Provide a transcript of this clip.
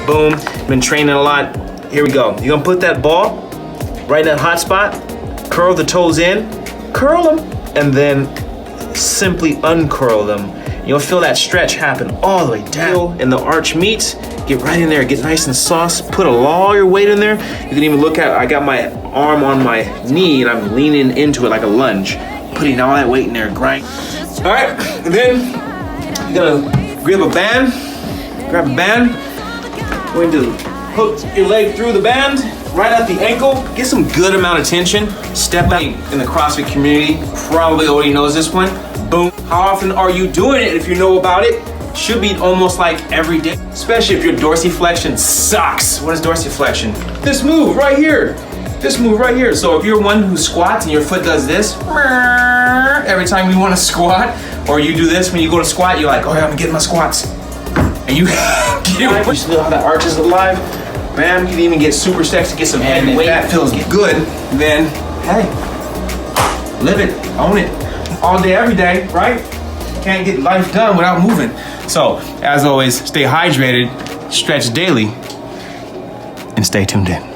Boom. Been training a lot. Here we go. You're gonna put that ball right in that hot spot, curl the toes in, curl them, and then simply uncurl them. You'll feel that stretch happen all the way down. And the arch meets, get right in there, get nice and soft, put all your weight in there. You can even look at, I got my arm on my knee and I'm leaning into it like a lunge, putting all that weight in there, grind. All right, and then you're gonna grab a band, going to hook your leg through the band, right at the ankle, get some good amount of tension. Step out in the CrossFit community, probably already knows this one. Boom. How often are you doing it? If you know about it, should be almost like every day, especially if your dorsiflexion sucks. What is dorsiflexion? This move right here. This move right here. So if you're one who squats and your foot does this, every time you want to squat, or you do this when you go to squat, you're like, oh yeah, I'm getting my squats. And you get you still have that arch is alive. Bam, you can even get super sexy, get some heavy weight. That feels good, then hey, live it, own it. All day, every day, right? Can't get life done without moving. So, as always, stay hydrated, stretch daily, and stay tuned in.